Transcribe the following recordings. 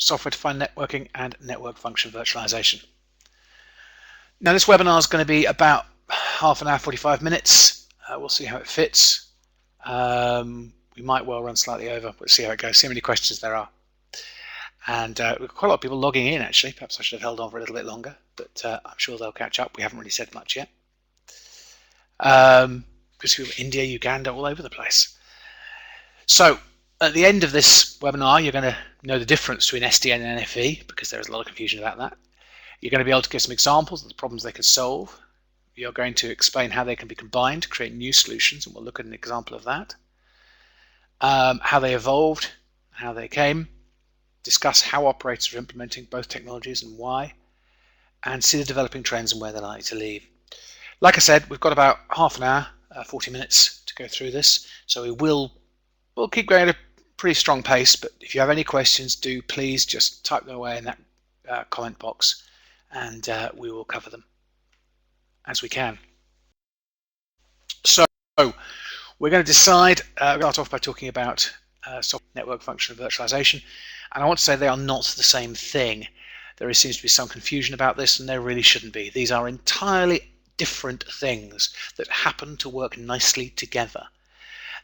software-defined networking and network function virtualization. Now this webinar is going to be about half an hour, 45 minutes. We'll see how it fits. We might well run slightly over, but see how it goes, see how many questions there are. And we've got quite a lot of people logging in actually. Perhaps I should have held on for a little bit longer, but I'm sure they'll catch up. We haven't really said much yet. Because we've India, Uganda, all over the place. So at the end of this webinar, you're going to know the difference between SDN and NFV, because there is a lot of confusion about that. You're going to be able to give some examples of the problems they can solve. You're going to explain how they can be combined to create new solutions, and we'll look at an example of that. How they evolved, how they came, discuss how operators are implementing both technologies and why, and see the developing trends and where they're likely to lead. Like I said, we've got about half an hour, 40 minutes to go through this, so we'll keep going at a pretty strong pace, but if you have any questions, do please just type them away in that comment box, and we will cover them as we can. So we're going to decide, we'll start off by talking about software network function and virtualization, and I want to say they are not the same thing. There seems to be some confusion about this, and there really shouldn't be. These are entirely different things that happen to work nicely together.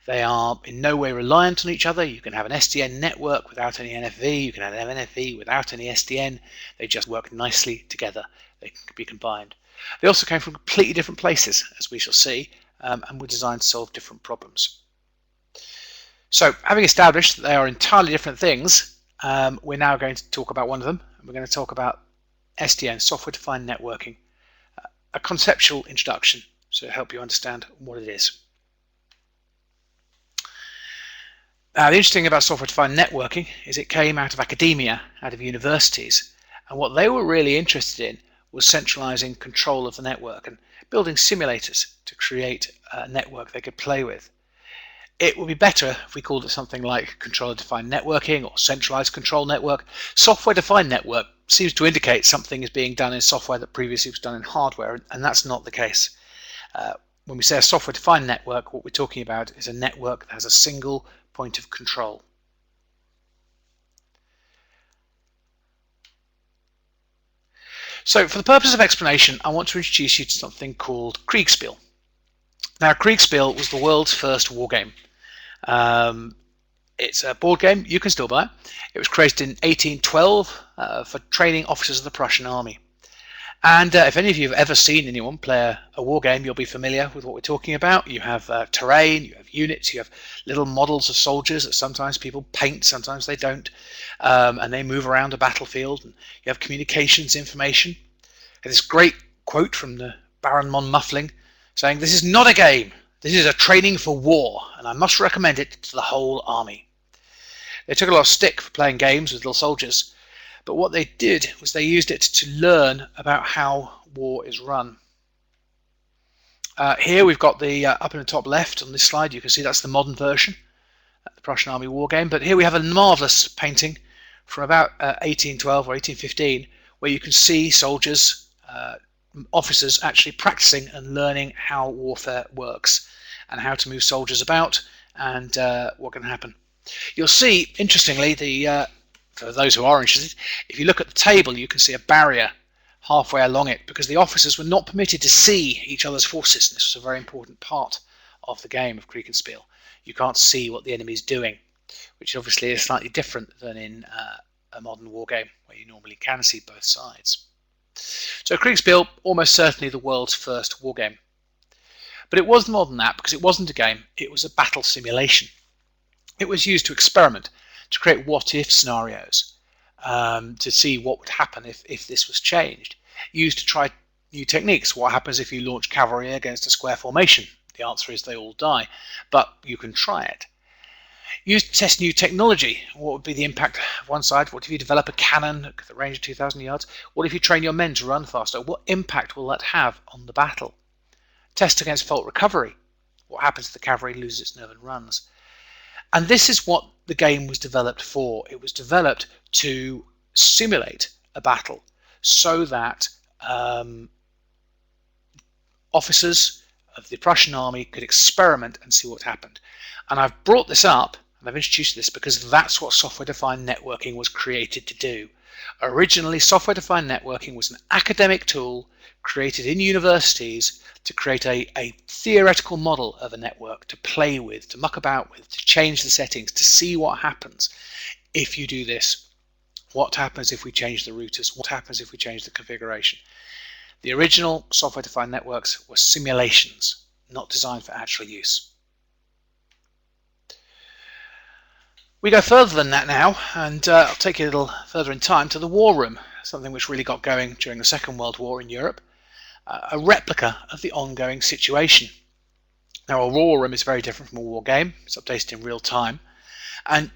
They are in no way reliant on each other. You can have an SDN network without any NFV, you can have an NFV without any SDN. They just work nicely together. They can be combined. They also came from completely different places, as we shall see, and were designed to solve different problems. So having established that they are entirely different things, we're now going to talk about one of them, and we're going to talk about SDN, software-defined networking, a conceptual introduction to help you understand what it is. The interesting thing about software-defined networking is it came out of academia, out of universities, and what they were really interested in was centralizing control of the network and building simulators to create a network they could play with. It would be better if we called it something like controller-defined networking or centralized control network. Software-defined network seems to indicate something is being done in software that previously was done in hardware, and that's not the case. When we say a software-defined network, what we're talking about is a network that has a single point of control. So for the purpose of explanation, I want to introduce you to something called Kriegsspiel. Now, Kriegsspiel was the world's first war game. It's a board game, you can still buy it. It was created in 1812 for training officers of the Prussian army. And if any of you have ever seen anyone play a war game, you'll be familiar with what we're talking about. You have terrain, you have units, you have little models of soldiers that sometimes people paint, sometimes they don't, and they move around a battlefield, and you have communications information. And this great quote from the Baron von Muffling saying, "This is not a game, this is a training for war, and I must recommend it to the whole army." They took a lot of stick for playing games with little soldiers, but what they did was they used it to learn about how war is run. Here we've got the up in the top left on this slide, you can see that's the modern version, the Prussian Army war game, but here we have a marvellous painting from about 1812 or 1815 where you can see soldiers, officers actually practicing and learning how warfare works and how to move soldiers about and what can happen. You'll see, interestingly, for those who are interested, if you look at the table, you can see a barrier halfway along it because the officers were not permitted to see each other's forces. This was a very important part of the game of Kriegsspiel. You can't see what the enemy is doing, which obviously is slightly different than in a modern war game where you normally can see both sides. So Kriegsspiel, almost certainly the world's first war game. But it was more than that because it wasn't a game, it was a battle simulation. It was used to experiment, to create what-if scenarios, to see what would happen if this was changed. Used to try new techniques. What happens if you launch cavalry against a square formation? The answer is they all die, but you can try it. Used to test new technology. What would be the impact of one side? What if you develop a cannon at the range of 2,000 yards? What if you train your men to run faster? What impact will that have on the battle? Test against fault recovery. What happens if the cavalry loses its nerve and runs? And this is what the game was developed for. It was developed to simulate a battle so that officers of the Prussian army could experiment and see what happened. And I've brought this up And I've introduced this because that's what software-defined networking was created to do. Originally, software-defined networking was an academic tool created in universities to create a theoretical model of a network to play with, to muck about with, to change the settings, to see what happens if you do this. What happens if we change the routers? What happens if we change the configuration? The original software-defined networks were simulations, not designed for actual use. We go further than that now, and I'll take you a little further in time to the war room, something which really got going during the Second World War in Europe, a replica of the ongoing situation. Now, a war room is very different from a war game. It's updated in real time, and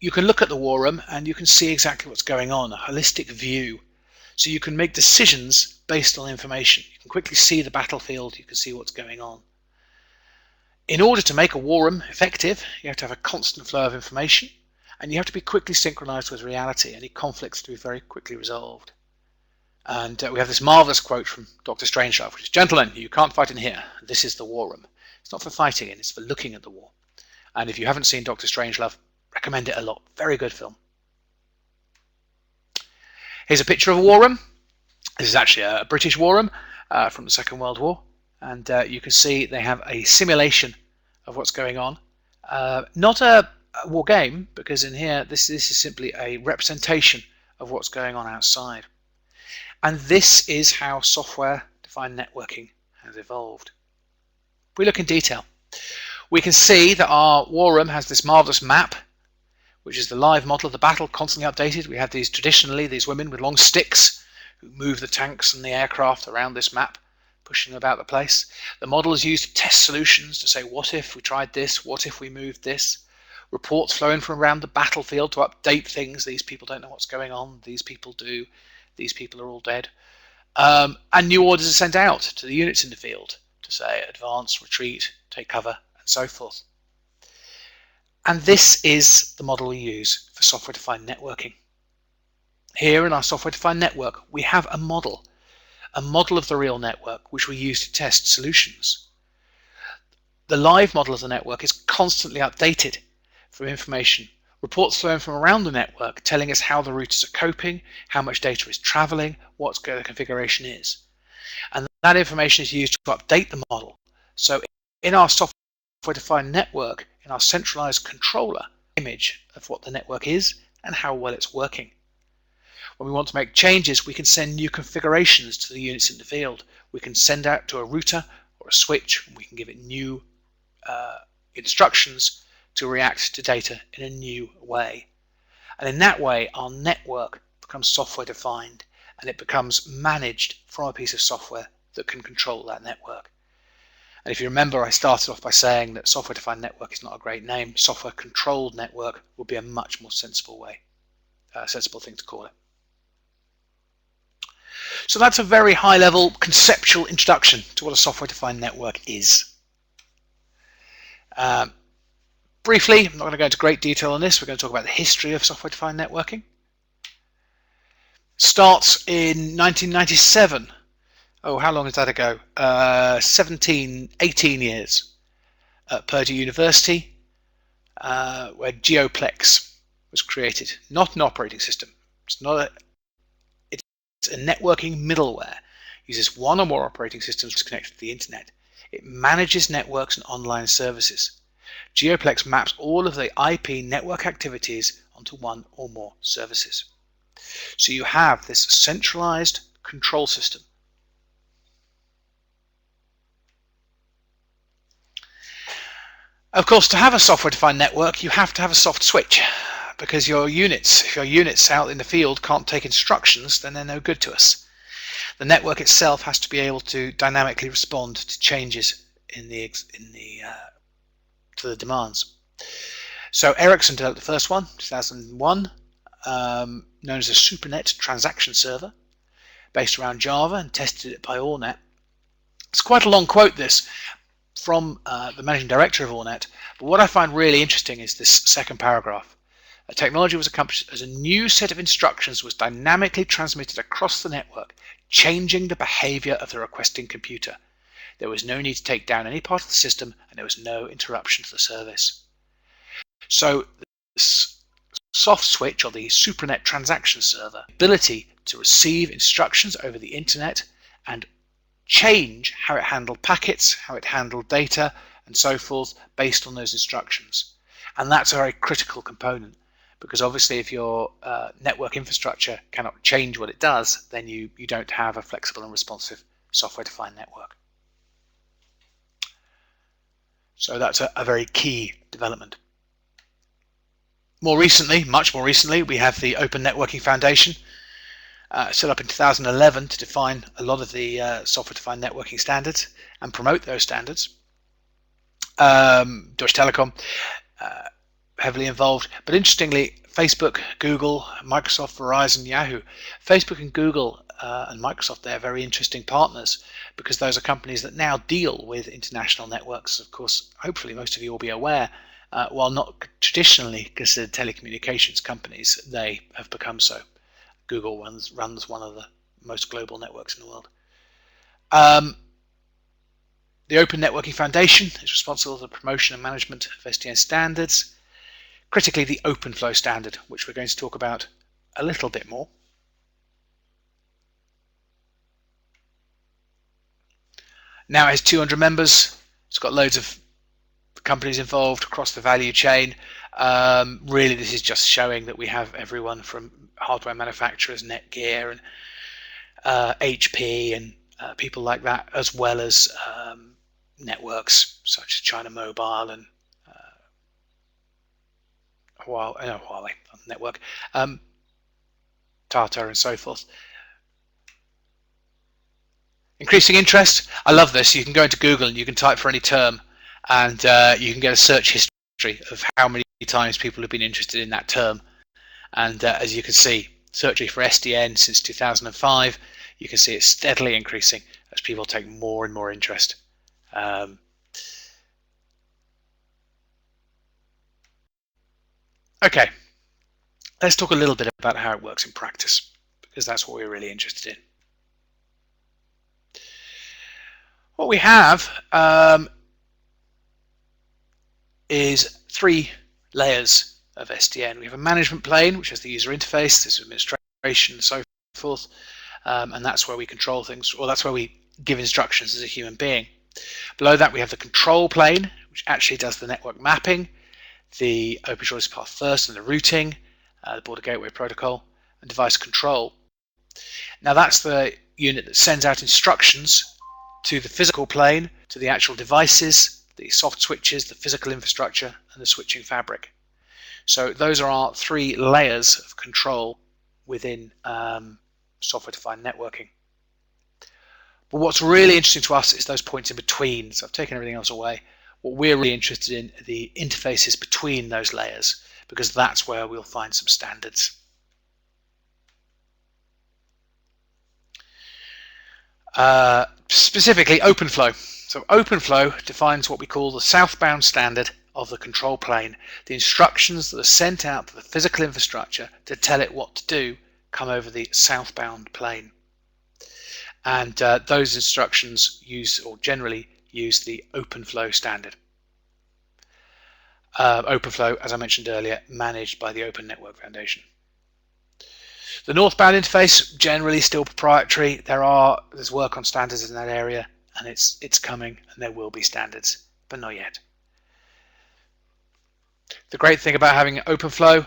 you can look at the war room and you can see exactly what's going on, a holistic view. So you can make decisions based on information. You can quickly see the battlefield, you can see what's going on. In order to make a war room effective, you have to have a constant flow of information, and you have to be quickly synchronized with reality. Any conflicts to be very quickly resolved. And we have this marvelous quote from Dr. Strangelove, which is, "Gentlemen, you can't fight in here. This is the war room." It's not for fighting in, it's for looking at the war. And if you haven't seen Dr. Strangelove, recommend it a lot. Very good film. Here's a picture of a war room. This is actually a British war room from the Second World War, and you can see they have a simulation of what's going on. Not a war game, because in here this is simply a representation of what's going on outside. And this is how software-defined networking has evolved. If we look in detail, we can see that our war room has this marvelous map, which is the live model of the battle, constantly updated. We have traditionally these women with long sticks who move the tanks and the aircraft around this map, pushing them about the place. The model is used to test solutions, to say, what if we tried this? What if we moved this? Reports flow in from around the battlefield to update things. These people don't know what's going on. These people do. These people are all dead. And new orders are sent out to the units in the field to say advance, retreat, take cover, and so forth. And this is the model we use for software-defined networking. Here in our software-defined network, we have a model of the real network, which we use to test solutions. The live model of the network is constantly updated for information. Reports flowing from around the network telling us how the routers are coping, how much data is traveling, what the configuration is. And that information is used to update the model. So in our software-defined network, in our centralized controller, image of what the network is and how well it's working. When we want to make changes, we can send new configurations to the units in the field. We can send out to a router or a switch, and we can give it new instructions to react to data in a new way. And in that way, our network becomes software-defined, and it becomes managed from a piece of software that can control that network. And if you remember, I started off by saying that software-defined network is not a great name. Software-controlled network would be a much more sensible thing to call it. So that's a very high-level conceptual introduction to what a software-defined network is. Briefly, I'm not going to go into great detail on this. We're going to talk about the history of software-defined networking. Starts in 1997. Oh, how long is that ago? 18 years at Purdue University, where GeoPlex was created. Not an operating system. It's a networking middleware. It uses one or more operating systems connected to the internet. It manages networks and online services. GeoPlex maps all of the IP network activities onto one or more services. So you have this centralized control system. Of course, to have a software-defined network, you have to have a soft switch, because if your units out in the field can't take instructions, then they're no good to us. The network itself has to be able to dynamically respond to changes to the demands. So Ericsson developed the first one, 2001, known as a SuperNet transaction server, based around Java, and tested it by AllNet. It's quite a long quote, this, from the managing director of AllNet, but what I find really interesting is this second paragraph. A technology was accomplished as a new set of instructions was dynamically transmitted across the network, changing the behavior of the requesting computer. There was no need to take down any part of the system, and there was no interruption to the service. So soft switch, or the SupraNet transaction server, ability to receive instructions over the internet and change how it handled packets, how it handled data, and so forth based on those instructions. And that's a very critical component, because obviously if your network infrastructure cannot change what it does, then you don't have a flexible and responsive software-defined network. So that's a very key development. More recently, much more recently, we have the Open Networking Foundation, set up in 2011 to define a lot of the software-defined networking standards and promote those standards. Deutsche Telekom heavily involved, but interestingly, Facebook, Google, Microsoft, Verizon, Yahoo. Facebook and Google and Microsoft, they're very interesting partners, because those are companies that now deal with international networks. Of course, hopefully most of you will be aware, while not traditionally considered telecommunications companies, they have become so. Google runs one of the most global networks in the world. The Open Networking Foundation is responsible for the promotion and management of SDN standards, critically the OpenFlow standard, which we're going to talk about a little bit more. Now it has 200 members. It's got loads of companies involved across the value chain. Really, this is just showing that we have everyone from hardware manufacturers, Netgear and HP and people like that, as well as networks such as China Mobile and Huawei network, Tata and so forth. Increasing interest. I love this. You can go into Google and you can type for any term, and you can get a search history of how many times people have been interested in that term. And as you can see, searching for SDN since 2005, you can see it's steadily increasing as people take more and more interest. Okay, let's talk a little bit about how it works in practice, because that's what we're really interested in. What we have is 3 layers of SDN. We have a management plane, which has the user interface, this administration and so forth, and that's where we control things, or that's where we give instructions as a human being. Below that we have the control plane, which actually does the network mapping, the open shortest path first and the routing, the border gateway protocol, and device control. Now that's the unit that sends out instructions to the physical plane, to the actual devices, the soft switches, the physical infrastructure, and the switching fabric. So those are our 3 layers of control within software-defined networking. But what's really interesting to us is those points in between. So I've taken everything else away. What we're really interested in are the interfaces between those layers, because that's where we'll find some standards. Specifically OpenFlow. So OpenFlow defines what we call the southbound standard of the control plane. The instructions that are sent out to the physical infrastructure to tell it what to do come over the southbound plane. And those instructions generally use the OpenFlow standard. OpenFlow, as I mentioned earlier, managed by the Open Network Foundation. The northbound interface, generally still proprietary. There's work on standards in that area, and it's coming, and there will be standards, but not yet. The great thing about having OpenFlow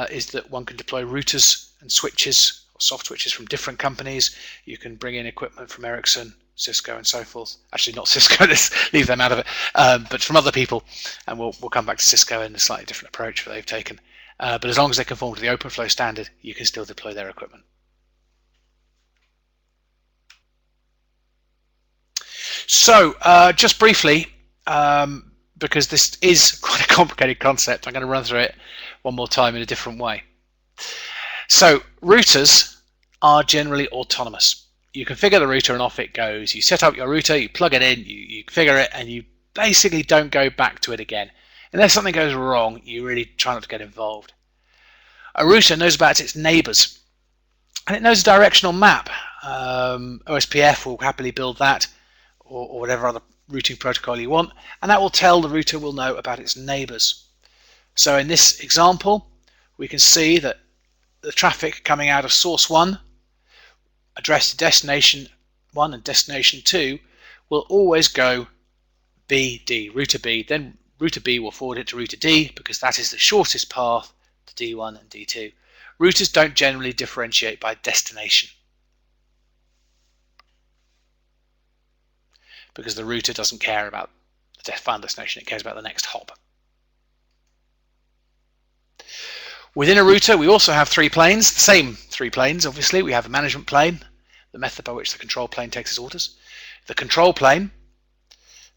is that one can deploy routers and switches, or soft switches from different companies. You can bring in equipment from Ericsson, Cisco, and so forth. Actually, not Cisco. Let's leave them out of it. But from other people, and we'll come back to Cisco and a slightly different approach that they've taken. But as long as they conform to the OpenFlow standard, you can still deploy their equipment. So, just briefly, because this is quite a complicated concept, I'm going to run through it one more time in a different way. So, routers are generally autonomous. You configure the router and off it goes. You set up your router, you plug it in, you configure it, and you basically don't go back to it again. Unless something goes wrong, you really try not to get involved. A router knows about its neighbors, and it knows a directional map. OSPF will happily build that, or whatever other routing protocol you want, and that will tell the router will know about its neighbors. So in this example, we can see that the traffic coming out of source 1 addressed to destination 1 and destination 2 will always go BD, router B. Then router B will forward it to router D because that is the shortest path to D1 and D2. Routers don't generally differentiate by destination because the router doesn't care about the final destination, it cares about the next hop. Within a router, we also have 3 planes, the same 3 planes obviously. We have a management plane, the method by which the control plane takes its orders. The control plane,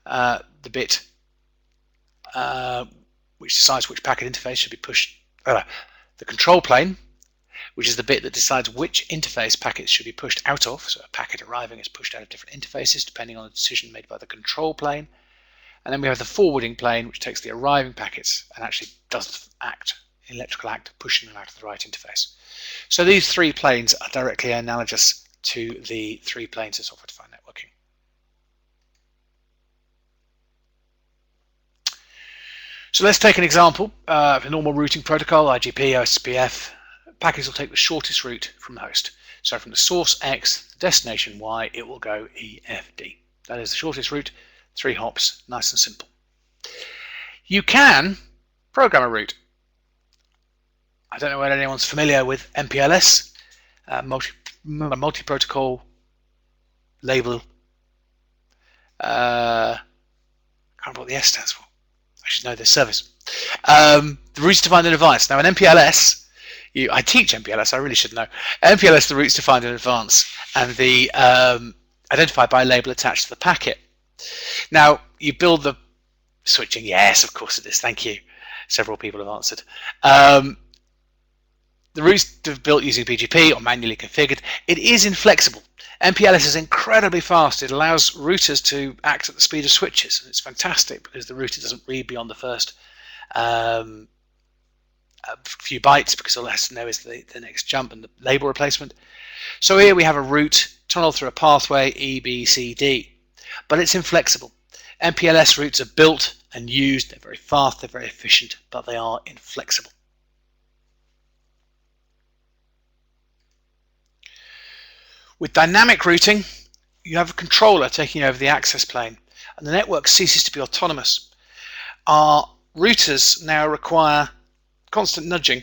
the bit which decides which packet interface should be pushed. The control plane, which is the bit that decides which interface packets should be pushed out of. So a packet arriving is pushed out of different interfaces depending on the decision made by the control plane. And then we have the forwarding plane, which takes the arriving packets and actually does act, electrical act, pushing them out of the right interface. So these 3 planes are directly analogous to the 3 planes of software-defined networking. So let's take an example of a normal routing protocol, IGP, OSPF. Packets will take the shortest route from the host. So from the source X to destination Y, it will go EFD. That is the shortest route, 3 hops, nice and simple. You can program a route. I don't know whether anyone's familiar with MPLS, multi-protocol label. I can't remember what the S stands for. I should know this service. The routes defined in advance. Now, an MPLS, I teach MPLS, I really should know. MPLS, the routes defined in advance, and the identified by label attached to the packet. Now, you build the switching. Yes, of course it is. Thank you. Several people have answered. The routes are built using BGP or manually configured. It is inflexible. MPLS is incredibly fast. It allows routers to act at the speed of switches. It's fantastic because the router doesn't read beyond the first few bytes because all it has to know is the next jump and the label replacement. So here we have a route tunnel through a pathway E, B, C, D, but it's inflexible. MPLS routes are built and used. They're very fast, they're very efficient, but they are inflexible. With dynamic routing, you have a controller taking over the access plane, and the network ceases to be autonomous. Our routers now require constant nudging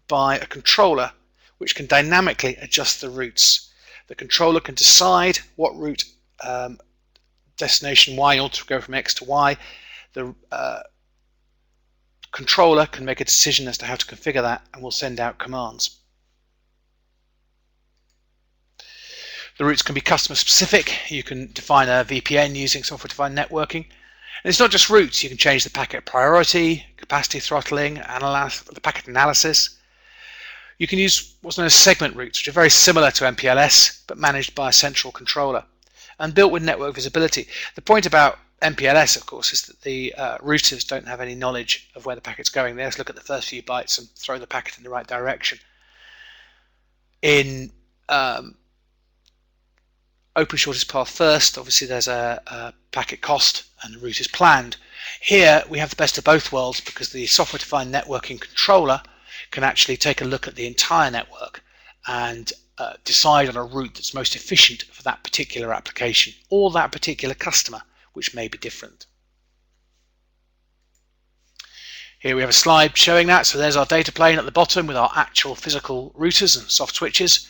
by a controller which can dynamically adjust the routes. The controller can decide what route destination Y you want to go from X to Y. The controller can make a decision as to how to configure that and will send out commands. The routes can be customer specific. You can define a VPN using software-defined networking. And it's not just routes. You can change the packet priority, capacity throttling, the packet analysis. You can use what's known as segment routes, which are very similar to MPLS, but managed by a central controller and built with network visibility. The point about MPLS, of course, is that the routers don't have any knowledge of where the packet's going. They just look at the first few bytes and throw the packet in the right direction. In open shortest path first, obviously there's a packet cost and the route is planned. Here we have the best of both worlds because the software-defined networking controller can actually take a look at the entire network and decide on a route that's most efficient for that particular application or that particular customer, which may be different. Here we have a slide showing that. So there's our data plane at the bottom with our actual physical routers and soft switches.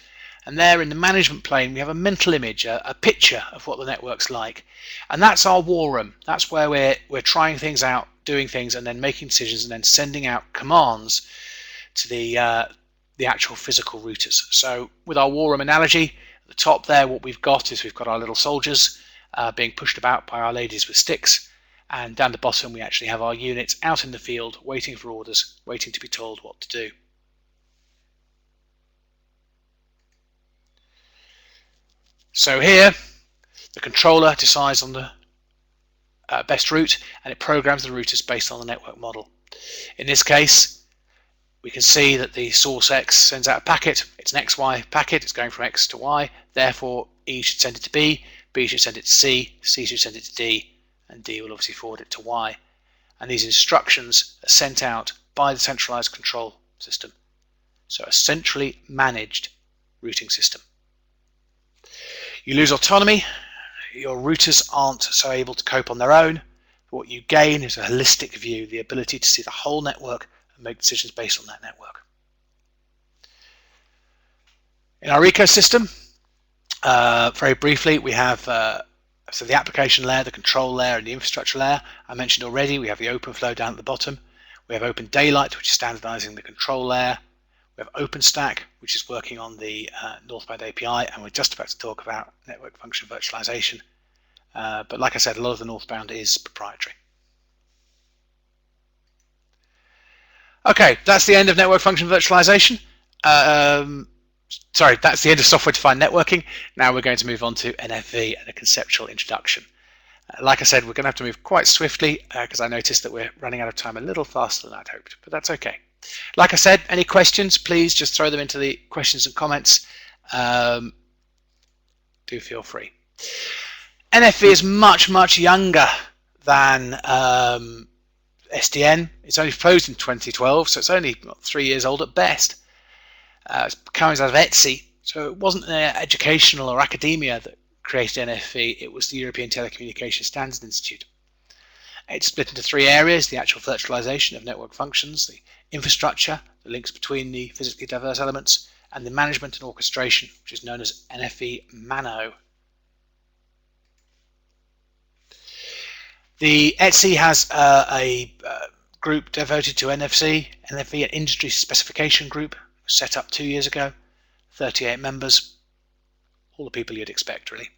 And there in the management plane, we have a mental image, a picture of what the network's like. And that's our war room. That's where we're trying things out, doing things, and then making decisions, and then sending out commands to the actual physical routers. So with our war room analogy, at the top there, what we've got is we've got our little soldiers being pushed about by our ladies with sticks. And down the bottom, we actually have our units out in the field, waiting for orders, waiting to be told what to do. So here, the controller decides on the best route, and it programs the routers based on the network model. In this case, we can see that the source X sends out a packet. It's an XY packet. It's going from X to Y. Therefore, E should send it to B should send it to C should send it to D, and D will obviously forward it to Y. And these instructions are sent out by the centralized control system. So a centrally managed routing system. You lose autonomy, your routers aren't so able to cope on their own. What you gain is a holistic view, the ability to see the whole network and make decisions based on that network. In our ecosystem, very briefly, we have so the application layer, the control layer, and the infrastructure layer. I mentioned already, we have the OpenFlow down at the bottom. We have Open Daylight, which is standardizing the control layer. We have OpenStack, which is working on the northbound API, and we're just about to talk about network function virtualization. But like I said, a lot of the northbound is proprietary. Okay, that's the end of network function virtualization. Sorry, that's the end of software-defined networking. Now we're going to move on to NFV and a conceptual introduction. Like I said, we're going to have to move quite swiftly because I noticed that we're running out of time a little faster than I'd hoped, but that's okay. Like I said, any questions, please just throw them into the questions and comments. Do feel free. NFV is much, much younger than SDN. It's only proposed in 2012, so it's only 3 years old at best. It comes out of ETSI, so it wasn't educational or academia that created NFV, it was the European Telecommunications Standards Institute. It's split into 3 areas: the actual virtualization of network functions, the infrastructure, the links between the physically diverse elements, and the management and orchestration, which is known as NFV MANO. The ETSI has a group devoted to NFV, an industry specification group, set up 2 years ago, 38 members, all the people you'd expect really.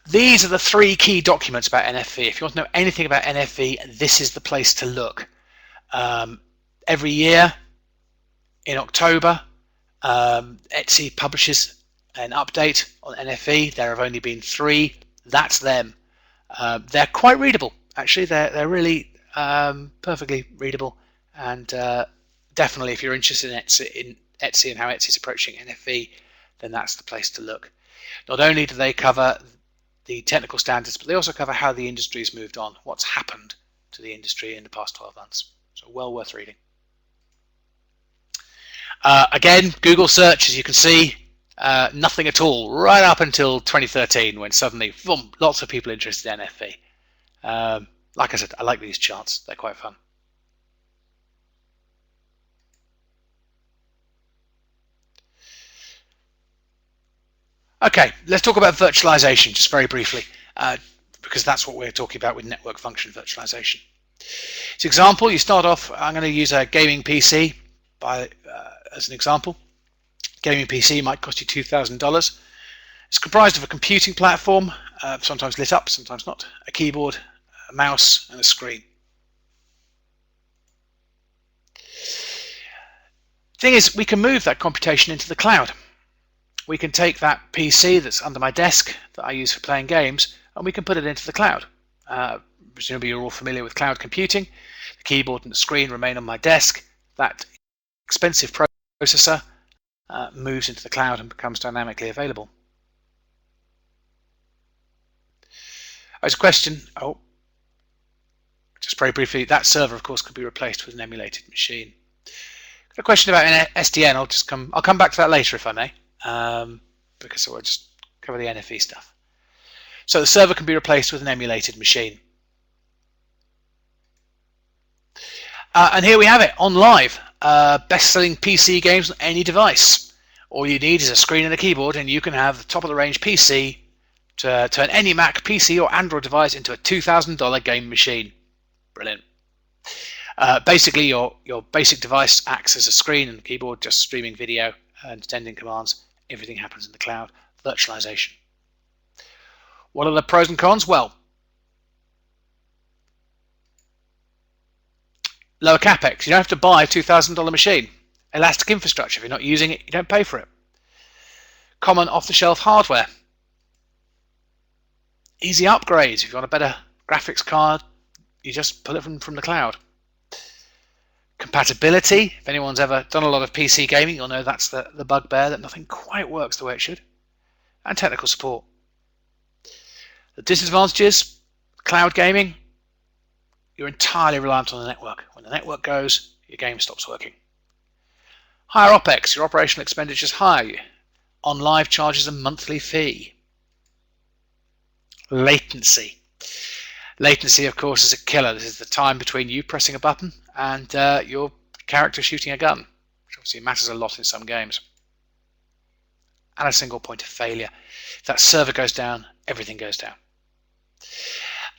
These are the 3 key documents about NFV. If you want to know anything about NFV, this is the place to look. Every year in October, ETSI publishes an update on NFV. There have only been 3. That's them. They're quite readable, actually. They're really perfectly readable, and definitely if you're interested in ETSI and how ETSI is approaching NFV, then that's the place to look. Not only do they cover the technical standards, but they also cover how the industry has moved on, what's happened to the industry in the past 12 months. So well worth reading. Again, Google search, as you can see, nothing at all, right up until 2013, when suddenly, boom, lots of people interested in NFV. Like I said, I like these charts, they're quite fun. Okay, let's talk about virtualization just very briefly, because that's what we're talking about with network function virtualization. As an example, you start off, I'm going to use a gaming PC as an example. Gaming PC might cost you $2,000. It's comprised of a computing platform, sometimes lit up, sometimes not, a keyboard, a mouse, and a screen. The thing is, we can move that computation into the cloud. We can take that PC that's under my desk that I use for playing games, and we can put it into the cloud. Presumably you're all familiar with cloud computing. The keyboard and the screen remain on my desk. That expensive processor moves into the cloud and becomes dynamically available. As a question, just very briefly, that server of course could be replaced with an emulated machine. Got a question about SDN, I'll come back to that later if I may. Because we'll just cover the NFV stuff. So the server can be replaced with an emulated machine. And here we have it on live. Best-selling PC games on any device. All you need is a screen and a keyboard, and you can have the top-of-the-range PC to turn any Mac, PC, or Android device into a $2,000 game machine. Brilliant. Basically, your basic device acts as a screen and keyboard, just streaming video and sending commands. Everything happens in the cloud. Virtualization. What are the pros and cons? Well, lower capex. You don't have to buy a $2,000 machine. Elastic infrastructure. If you're not using it, you don't pay for it. Common off-the-shelf hardware. Easy upgrades. If you want a better graphics card, you just pull it from the cloud. Compatibility. If anyone's ever done a lot of PC gaming, you'll know that's the bugbear, that nothing quite works the way it should. And technical support. The disadvantages: cloud gaming, you're entirely reliant on the network. When the network goes, your game stops working. Higher OPEX, your operational expenditure is high. On live charges a monthly fee. Latency. Latency, of course, is a killer. This is the time between you pressing a button and your character shooting a gun, which obviously matters a lot in some games. And a single point of failure. If that server goes down, everything goes down.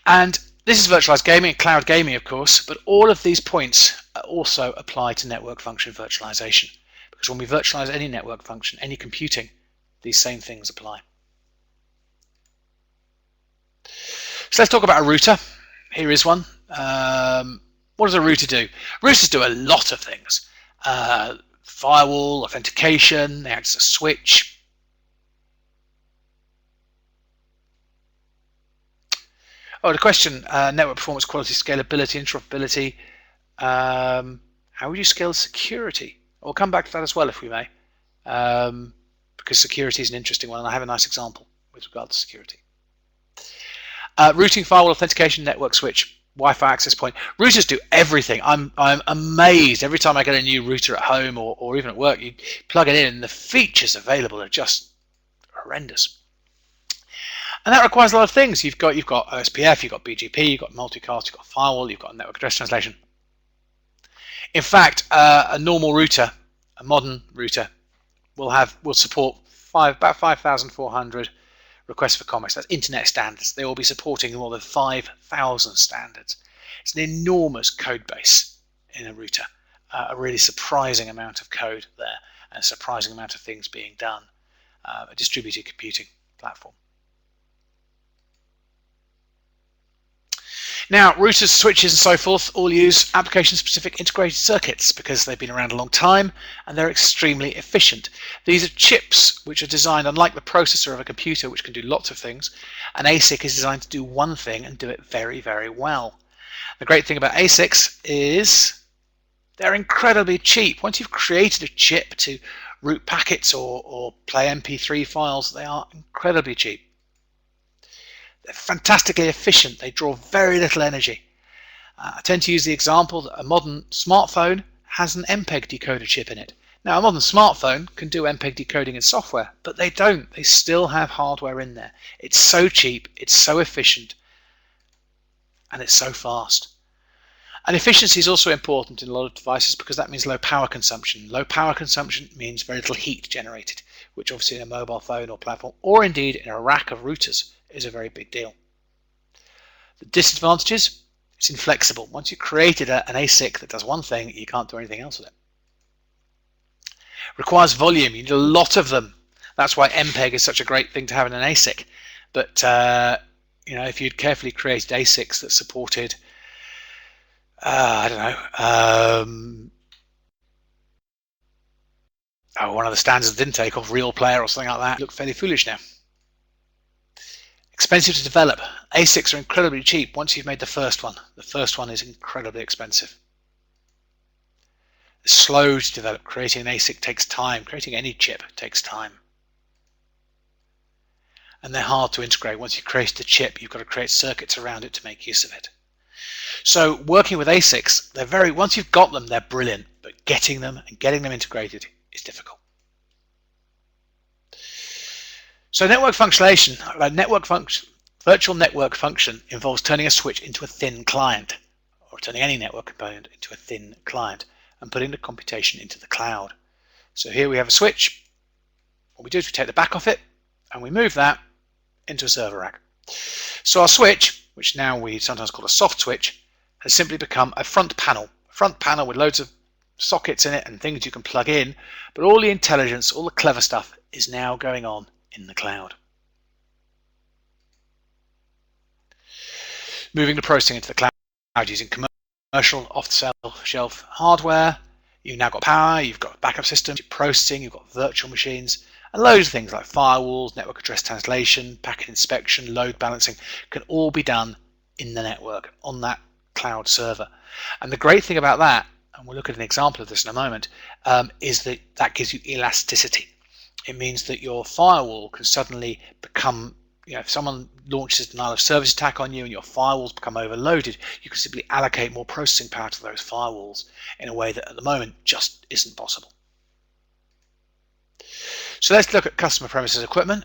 And this is virtualized gaming and cloud gaming, of course, but all of these points also apply to network function virtualization. Because when we virtualize any network function, any computing, these same things apply. So let's talk about a router. Here is one. What does a router do? Routers do a lot of things. Firewall, authentication, they act as a switch. Oh, the question, network performance, quality, scalability, interoperability. How would you scale security? We'll come back to that as well if we may, because security is an interesting one, and I have a nice example with regard to security. Routing, firewall, authentication, network switch, Wi-Fi access point. Routers do everything. I'm amazed every time I get a new router at home or even at work. You plug it in, and the features available are just horrendous. And that requires a lot of things. You've got OSPF, you've got BGP, you've got multicast, you've got firewall, you've got network address translation. In fact, a normal router, a modern router, will support about 5,400 requests for comments. That's internet standards. They will be supporting more than 5,000 standards. It's an enormous code base in a router. A really surprising amount of code there, and a surprising amount of things being done. A distributed computing platform. Now, routers, switches, and so forth all use application-specific integrated circuits because they've been around a long time and they're extremely efficient. These are chips which are designed, unlike the processor of a computer, which can do lots of things. An ASIC is designed to do one thing and do it very, very well. The great thing about ASICs is they're incredibly cheap. Once you've created a chip to route packets or play MP3 files, they are incredibly cheap. They're fantastically efficient. They draw very little energy. I tend to use the example that a modern smartphone has an MPEG decoder chip in it. Now, a modern smartphone can do MPEG decoding in software, but they don't. They still have hardware in there. It's so cheap, it's so efficient, and it's so fast. And efficiency is also important in a lot of devices because that means low power consumption. Low power consumption means very little heat generated, which obviously in a mobile phone or platform, or indeed in a rack of routers, is a very big deal. The disadvantages, it's inflexible. Once you've created an ASIC that does one thing, you can't do anything else with it. Requires volume. You need a lot of them. That's why MPEG is such a great thing to have in an ASIC. But if you'd carefully created ASICs that supported, one of the standards that didn't take off, Real Player or something like that, look fairly foolish now. Expensive to develop. ASICs are incredibly cheap once you've made the first one. The first one is incredibly expensive. It's slow to develop. Creating an ASIC takes time. Creating any chip takes time. And they're hard to integrate. Once you've created the chip, you've got to create circuits around it to make use of it. So working with ASICs, once you've got them, they're brilliant. But getting them integrated is difficult. So network functionation, virtual network function involves turning a switch into a thin client, or turning any network component into a thin client, and putting the computation into the cloud. So here we have a switch. What we do is we take the back off it, and we move that into a server rack. So our switch, which now we sometimes call a soft switch, has simply become a front panel with loads of sockets in it and things you can plug in, but all the intelligence, all the clever stuff is now going on in the cloud. Moving the processing into the cloud using commercial off-the-shelf hardware. You've now got power, you've got backup systems, you're processing, you've got virtual machines, and loads of things like firewalls, network address translation, packet inspection, load balancing can all be done in the network on that cloud server. And the great thing about that, and we'll look at an example of this in a moment, is that gives you elasticity. It means that your firewall can suddenly become if someone launches a denial of service attack on you and your firewalls become overloaded, you can simply allocate more processing power to those firewalls in a way that at the moment just isn't possible. So let's look at customer premises equipment.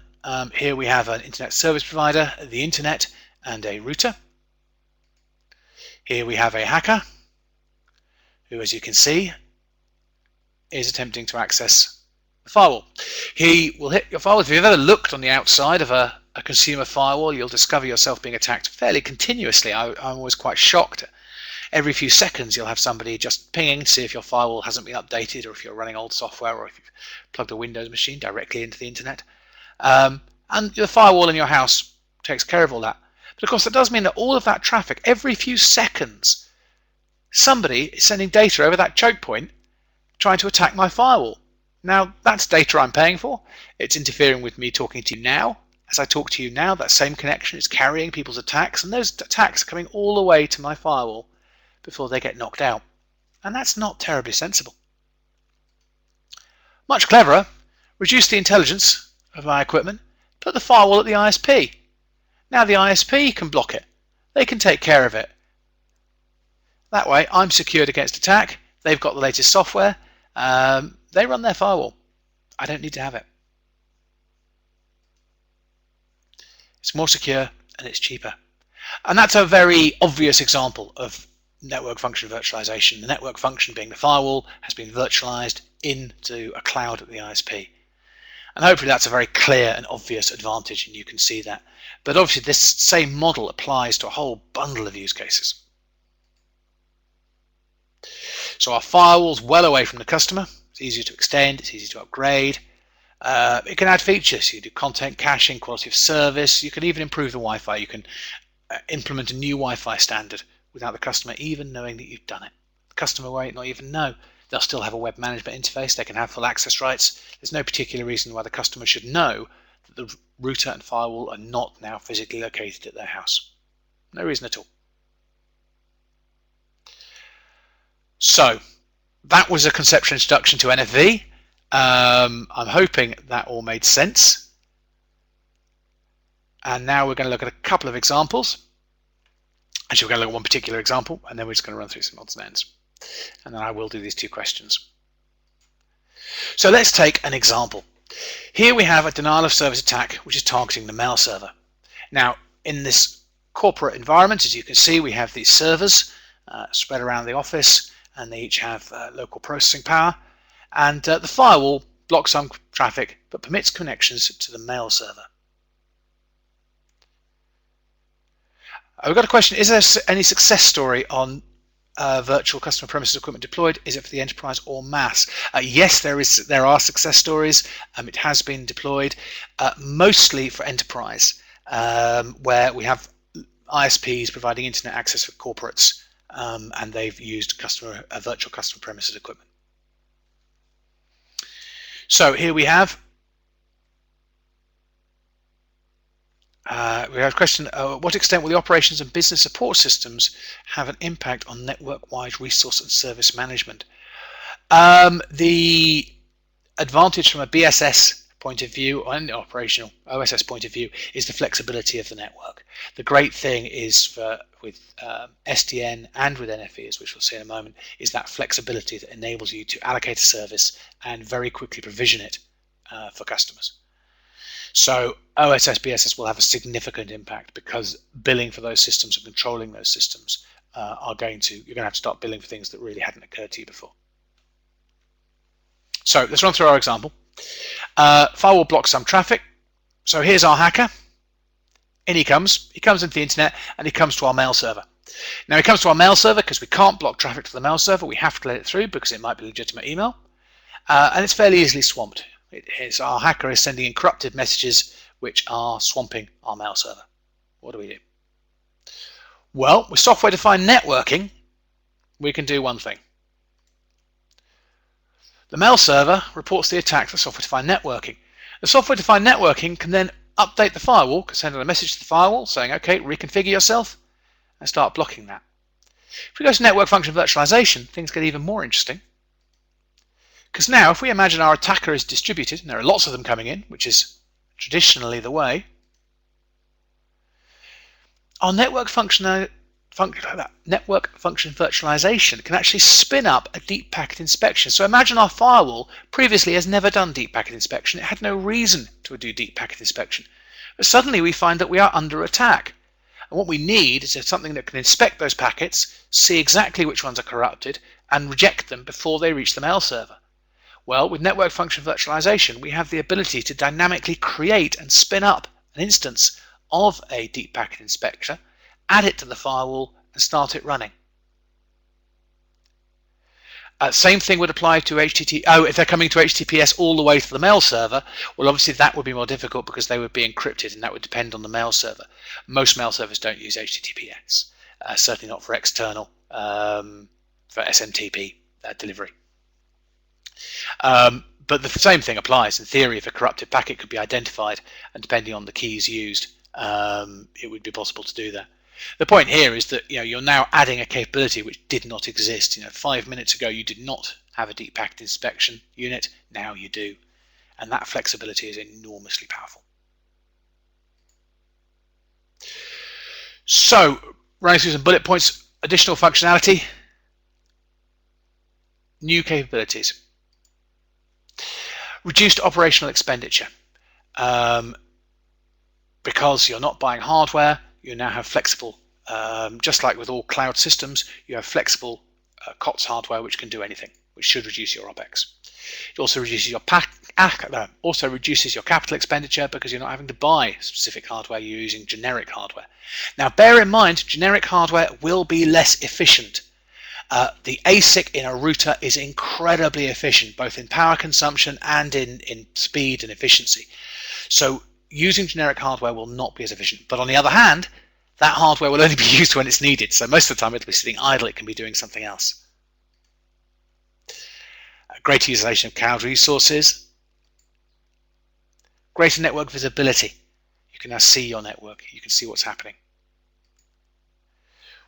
Here we have an internet service provider, the internet, and a router. Here we have a hacker who, as you can see, is attempting to access the firewall. He will hit your firewall. If you've ever looked on the outside of a consumer firewall, you'll discover yourself being attacked fairly continuously. I'm always quite shocked. Every few seconds you'll have somebody just pinging to see if your firewall hasn't been updated, or if you're running old software, or if you've plugged a Windows machine directly into the internet. And the firewall in your house takes care of all that. But of course that does mean that all of that traffic, every few seconds, somebody is sending data over that choke point trying to attack my firewall. Now that's data I'm paying for. It's interfering with me talking to you now. As I talk to you now, that same connection is carrying people's attacks, and those attacks are coming all the way to my firewall before they get knocked out. And that's not terribly sensible. Much cleverer, reduce the intelligence of my equipment, put the firewall at the ISP. Now the ISP can block it. They can take care of it. That way I'm secured against attack. They've got the latest software. They run their firewall. I don't need to have it. It's more secure and it's cheaper. And that's a very obvious example of network function virtualization. The network function, being the firewall, has been virtualized into a cloud at the ISP. And hopefully that's a very clear and obvious advantage, and you can see that. But obviously this same model applies to a whole bundle of use cases. So our firewall's well away from the customer. It's easy to extend, it's easy to upgrade. It can add features. You do content caching, quality of service. You can even improve the Wi-Fi. You can implement a new Wi-Fi standard without the customer even knowing that you've done it. The customer might not even know. They'll still have a web management interface. They can have full access rights. There's no particular reason why the customer should know that the router and firewall are not now physically located at their house. No reason at all. So that was a conceptual introduction to NFV. I'm hoping that all made sense. And now we're going to look at a couple of examples. Actually, we're going to look at one particular example, and then we're just going to run through some odds and ends. And then I will do these two questions. So let's take an example. Here we have a denial of service attack which is targeting the mail server. Now, in this corporate environment, as you can see, we have these servers spread around the office, and they each have local processing power. And the firewall blocks some traffic but permits connections to the mail server. We've got a question: is there any success story on virtual customer premises equipment deployed? Is it for the enterprise or mass? Yes, there are success stories. It has been deployed mostly for enterprise, where we have ISPs providing internet access for corporates, and they've used virtual customer premises equipment. So here we have a question: what extent will the operations and business support systems have an impact on network-wide resource and service management? The advantage from a BSS point of view and the operational OSS point of view is the flexibility of the network. The great thing is with SDN and with NFV, which we'll see in a moment, is that flexibility that enables you to allocate a service and very quickly provision it for customers. So OSS BSS will have a significant impact, because billing for those systems and controlling those systems you're going to have to start billing for things that really hadn't occurred to you before. So let's run through our example. Firewall blocks some traffic. So here's our hacker. In he comes into the internet, and he comes to our mail server. Now he comes to our mail server because we can't block traffic to the mail server. We have to let it through because it might be legitimate email, and it's fairly easily swamped. Our hacker is sending encrypted messages which are swamping our mail server. What do we do? Well, with software-defined networking, we can do one thing. The mail server reports the attack to software-defined networking. The software-defined networking can then update the firewall, can send a message to the firewall saying, okay, reconfigure yourself, and start blocking that. If we go to network function virtualization, things get even more interesting. Because now, if we imagine our attacker is distributed, and there are lots of them coming in, which is traditionally the way, Our network function virtualization can actually spin up a deep packet inspection. So imagine our firewall previously has never done deep packet inspection. It had no reason to do deep packet inspection. But suddenly we find that we are under attack. And what we need is something that can inspect those packets, see exactly which ones are corrupted, and reject them before they reach the mail server. Well, with network function virtualization, we have the ability to dynamically create and spin up an instance of a deep packet inspector, add it to the firewall, and start it running. Same thing would apply to HTTP. Oh, if they're coming to HTTPS all the way to the mail server, well, obviously that would be more difficult because they would be encrypted, and that would depend on the mail server. Most mail servers don't use HTTPS, certainly not for external, for SMTP delivery. But the same thing applies. In theory, if a corrupted packet could be identified, and depending on the keys used, it would be possible to do that. The point here is that you're now adding a capability which did not exist. 5 minutes ago you did not have a deep packet inspection unit. Now you do, and that flexibility is enormously powerful. So, running through some bullet points: additional functionality, new capabilities, reduced operational expenditure. Because you're not buying hardware, you now have flexible, just like with all cloud systems, you have flexible COTS hardware which can do anything, which should reduce your OPEX. It also reduces your capital expenditure because you're not having to buy specific hardware, you're using generic hardware. Now bear in mind, generic hardware will be less efficient. The ASIC in a router is incredibly efficient, both in power consumption and in speed and efficiency. So using generic hardware will not be as efficient. But on the other hand, that hardware will only be used when it's needed. So most of the time it'll be sitting idle, it can be doing something else. Greater utilization of cloud resources. Greater network visibility. You can now see your network, you can see what's happening.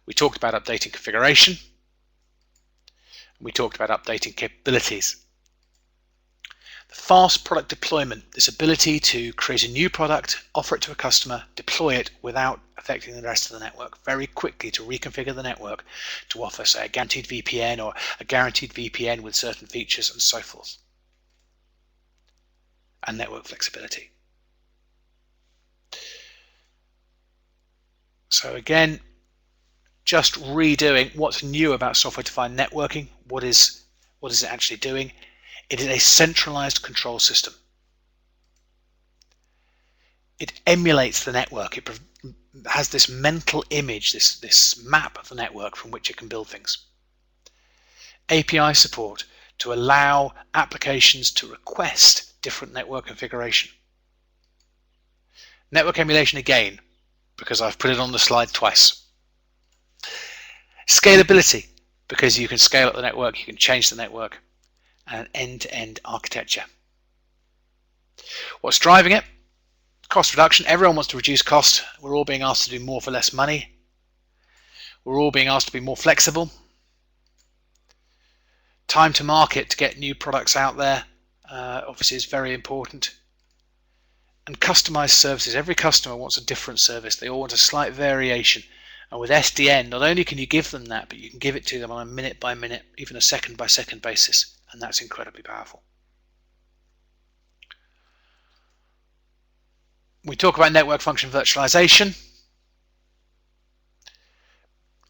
We talked about updating configuration. We talked about updating capabilities. The fast product deployment, this ability to create a new product, offer it to a customer, deploy it without affecting the rest of the network, very quickly to reconfigure the network to offer, say, a guaranteed VPN or a guaranteed VPN with certain features and so forth. And network flexibility. So again, just redoing what's new about software-defined networking. What is it actually doing? It is a centralized control system. It emulates the network. It has this mental image, this map of the network from which it can build things. API support to allow applications to request different network configuration. Network emulation again, because I've put it on the slide twice. Scalability, because you can scale up the network, you can change the network. And end-to-end architecture. What's driving it? Cost reduction. Everyone wants to reduce cost. We're all being asked to do more for less money. We're all being asked to be more flexible. Time to market to get new products out there obviously is very important. And customized services. Every customer wants a different service. They all want a slight variation. And with SDN, not only can you give them that, but you can give it to them on a minute-by-minute, even a second-by-second basis. And that's incredibly powerful. We talk about network function virtualization.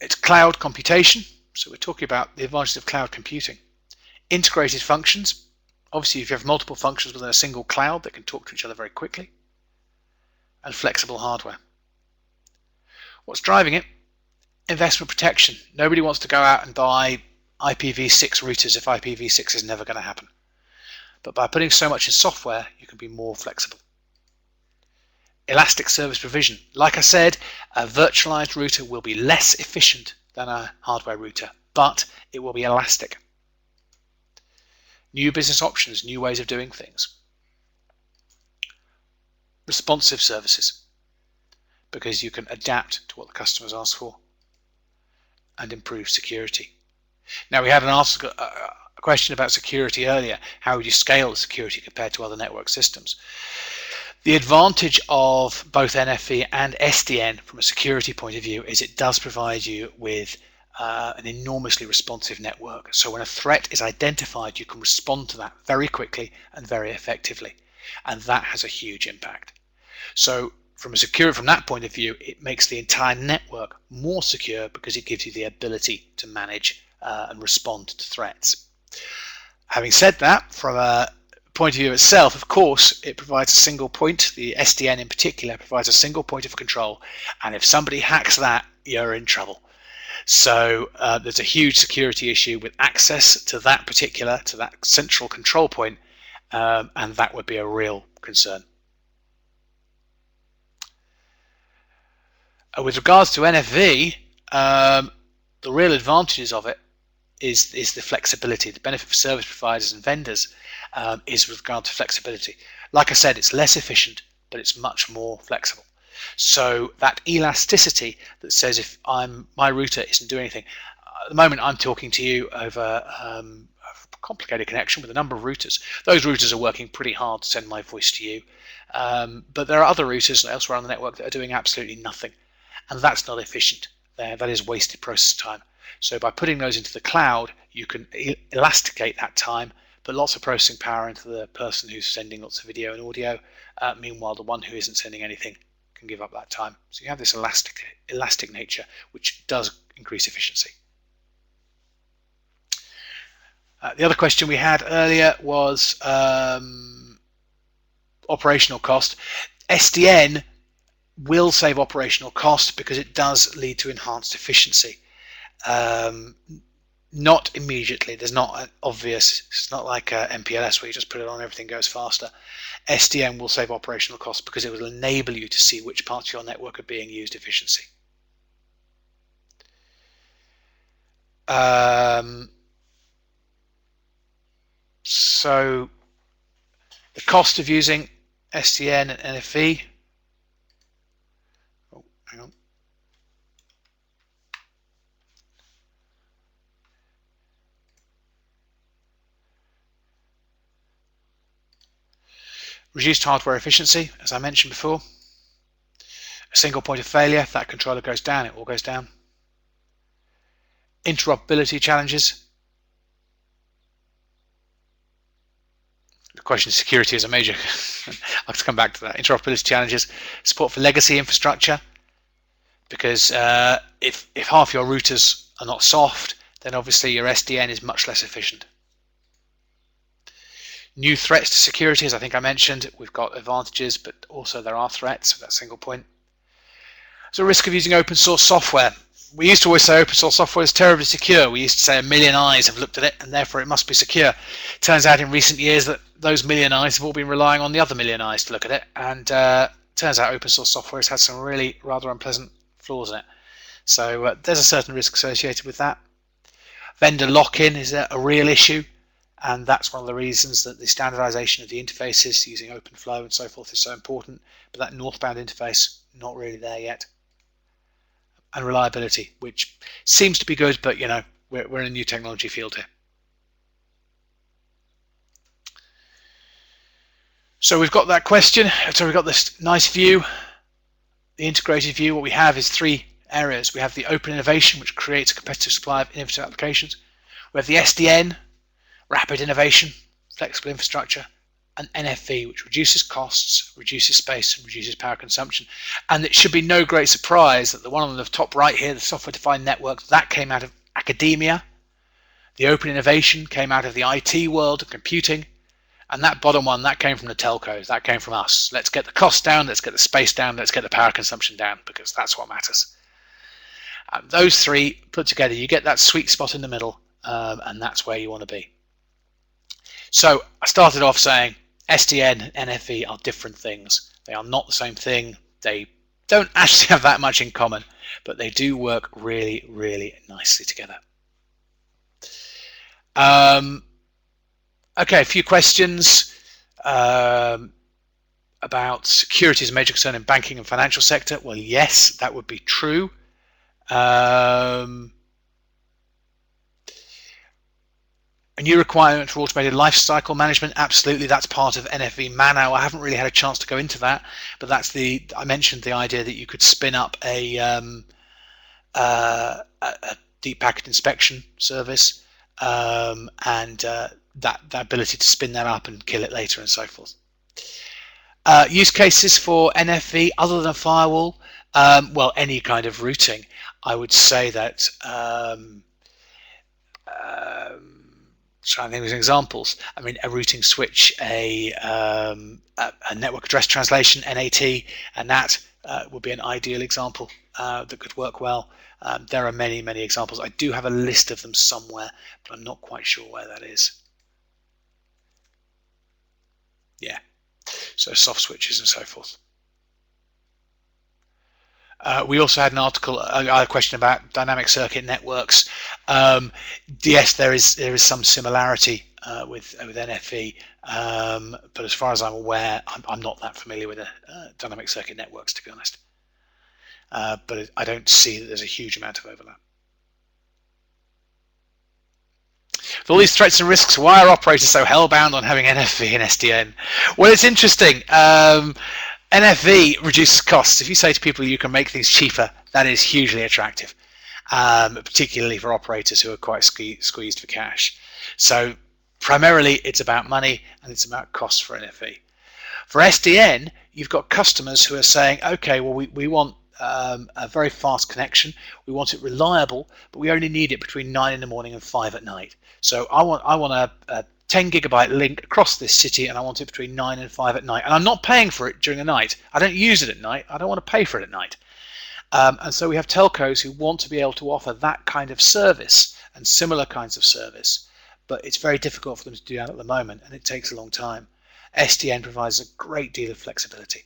It's cloud computation. So we're talking about the advantages of cloud computing. Integrated functions. Obviously, if you have multiple functions within a single cloud, they can talk to each other very quickly. And flexible hardware. What's driving it? Investment protection. Nobody wants to go out and buy IPv6 routers if IPv6 is never going to happen. But by putting so much in software, you can be more flexible. Elastic service provision. Like I said, a virtualized router will be less efficient than a hardware router, but it will be elastic. New business options, new ways of doing things. Responsive services, because you can adapt to what the customers ask for, and improve security. Now, we had a question about security earlier. How would you scale the security compared to other network systems? The advantage of both NFV and SDN from a security point of view is it does provide you with an enormously responsive network. So when a threat is identified, you can respond to that very quickly and very effectively, and that has a huge impact. So from that point of view, it makes the entire network more secure because it gives you the ability to manage and respond to threats. Having said that, from a point of view itself, of course, it provides a single point. The SDN in particular provides a single point of control, and if somebody hacks that, you're in trouble. So there's a huge security issue with access to that central control point, and that would be a real concern. With regards to NFV, the real advantages of it is the flexibility. The benefit for service providers and vendors is with regard to flexibility. Like I said, it's less efficient, but it's much more flexible. So that elasticity that says if my router isn't doing anything, at the moment I'm talking to you over a complicated connection with a number of routers. Those routers are working pretty hard to send my voice to you, but there are other routers elsewhere on the network that are doing absolutely nothing, and that's not efficient. That is wasted process time. So by putting those into the cloud, you can elasticate that time, put lots of processing power into the person who's sending lots of video and audio. Meanwhile, the one who isn't sending anything can give up that time. So you have this elastic nature, which does increase efficiency. The other question we had earlier was operational cost. SDN will save operational cost because it does lead to enhanced efficiency. Not immediately. There's not an obvious, it's not like MPLS where you just put it on, everything goes faster. SDN will save operational costs because it will enable you to see which parts of your network are being used efficiency. So the cost of using SDN and NFV, oh, hang on. Reduced hardware efficiency, as I mentioned before. A single point of failure, if that controller goes down, it all goes down. Interoperability challenges. The question of security is a major. I'll have to come back to that. Interoperability challenges. Support for legacy infrastructure, because if half your routers are not soft, then obviously your SDN is much less efficient. New threats to security, as I think I mentioned, we've got advantages, but also there are threats with that single point. So risk of using open source software. We used to always say open source software is terribly secure. We used to say 1 million eyes have looked at it and therefore it must be secure. Turns out in recent years that those 1 million eyes have all been relying on the other 1 million eyes to look at it, and turns out open source software has had some really rather unpleasant flaws in it. So there's a certain risk associated with that. Vendor lock-in is a real issue, and that's one of the reasons that the standardization of the interfaces using OpenFlow and so forth is so important, but that northbound interface, not really there yet. And reliability, which seems to be good, but you know, we're in a new technology field here. So we've got that question, so we've got this nice view, the integrated view. What we have is 3 areas. We have the open innovation, which creates a competitive supply of innovative applications. We have the SDN, rapid innovation, flexible infrastructure, and NFV, which reduces costs, reduces space, and reduces power consumption. And it should be no great surprise that the one on the top right here, the software-defined network, that came out of academia. The open innovation came out of the IT world, computing. And that bottom one, that came from the telcos, that came from us. Let's get the cost down, let's get the space down, let's get the power consumption down, because that's what matters. Those 3 put together, you get that sweet spot in the middle, and that's where you want to be. So I started off saying SDN and NFV are different things. They are not the same thing. They don't actually have that much in common, but they do work really, really nicely together. Okay, a few questions about security as a major concern in banking and financial sector. Well, yes, that would be true. A new requirement for automated lifecycle management, absolutely, that's part of NFV Mano. I haven't really had a chance to go into that, but that's I mentioned the idea that you could spin up a deep packet inspection service, and that ability to spin that up and kill it later and so forth. Use cases for NFV other than firewall, well, any kind of routing. I would say that trying to think of examples. I mean, a routing switch, a network address translation, NAT, and NAT would be an ideal example that could work well. There are many, many examples. I do have a list of them somewhere, but I'm not quite sure where that is. Yeah, so soft switches and so forth. We also had an article, a question about dynamic circuit networks. Yes, there is some similarity with NFV, but as far as I'm aware, I'm not that familiar with dynamic circuit networks, to be honest. But I don't see that there's a huge amount of overlap. With all these threats and risks, why are operators so hellbound on having NFV and SDN? Well, it's interesting. NFV reduces costs. If you say to people you can make things cheaper, that is hugely attractive, particularly for operators who are quite squeezed for cash. So primarily it's about money and it's about costs for NFV. For SDN, you've got customers who are saying, okay, well, we want a very fast connection, we want it reliable, but we only need it between 9 in the morning and 5 at night. So I want a 10 gigabyte link across this city, and I want it between 9 and 5 at night, and I'm not paying for it during the night. I don't use it at night. I don't want to pay for it at night. And so we have telcos who want to be able to offer that kind of service and similar kinds of service, but it's very difficult for them to do that at the moment, and it takes a long time. SDN provides a great deal of flexibility.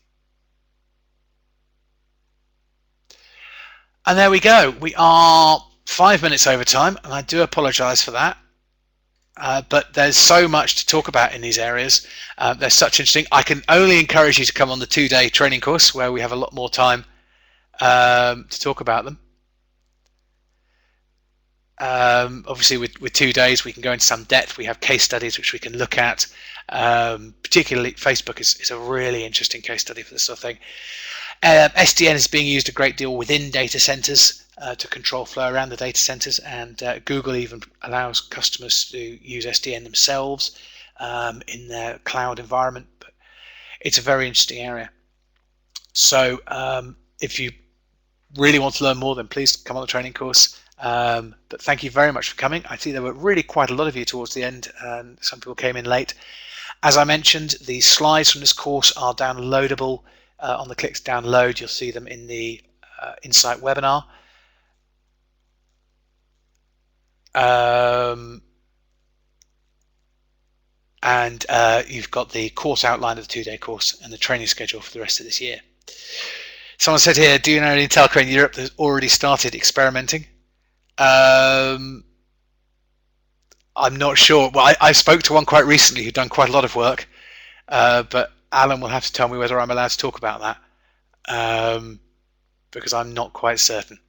And there we go. We are 5 minutes over time, and I do apologize for that. But there's so much to talk about in these areas. They're such interesting. I can only encourage you to come on the 2-day training course where we have a lot more time to talk about them. Obviously with 2 days we can go into some depth. We have case studies which we can look at. Particularly Facebook is a really interesting case study for this sort of thing. SDN is being used a great deal within data centers to control flow around the data centers, and Google even allows customers to use SDN themselves in their cloud environment. But it's a very interesting area. So if you really want to learn more, then please come on the training course. But thank you very much for coming. I see there were really quite a lot of you towards the end, and some people came in late. As I mentioned, the slides from this course are downloadable on the click to download. You'll see them in the Insight Webinar. And you've got the course outline of the 2-day course and the training schedule for the rest of this year. Someone said here, do you know any telco in Europe that's already started experimenting? I'm not sure. Well, I spoke to one quite recently who'd done quite a lot of work, but Alan will have to tell me whether I'm allowed to talk about that, because I'm not quite certain.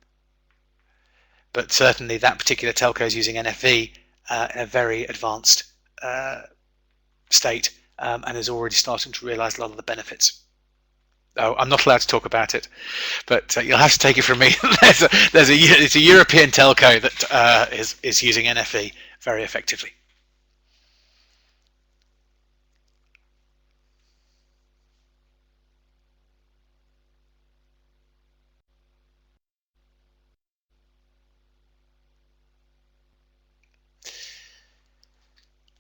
But certainly that particular telco is using NFV in a very advanced state, and is already starting to realize a lot of the benefits. Oh, I'm not allowed to talk about it, but you'll have to take it from me. It's a European telco that is using NFV very effectively.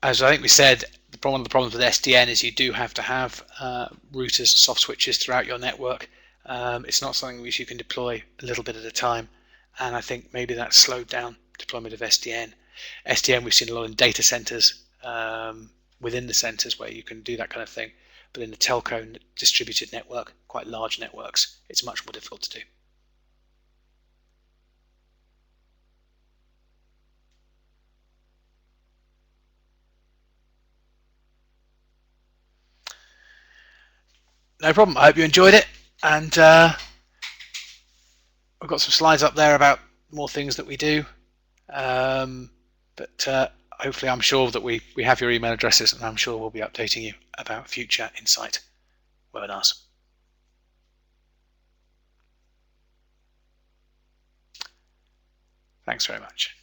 As I think we said, one of the problems with SDN is you do have to have routers, soft switches throughout your network. It's not something which you can deploy a little bit at a time, and I think maybe that's slowed down deployment of SDN. SDN we've seen a lot in data centers, within the centers where you can do that kind of thing, but in the telco distributed network, quite large networks, it's much more difficult to do. No problem. I hope you enjoyed it, and I've got some slides up there about more things that we do, but hopefully I'm sure that we have your email addresses, and I'm sure we'll be updating you about future Insight webinars. Thanks very much.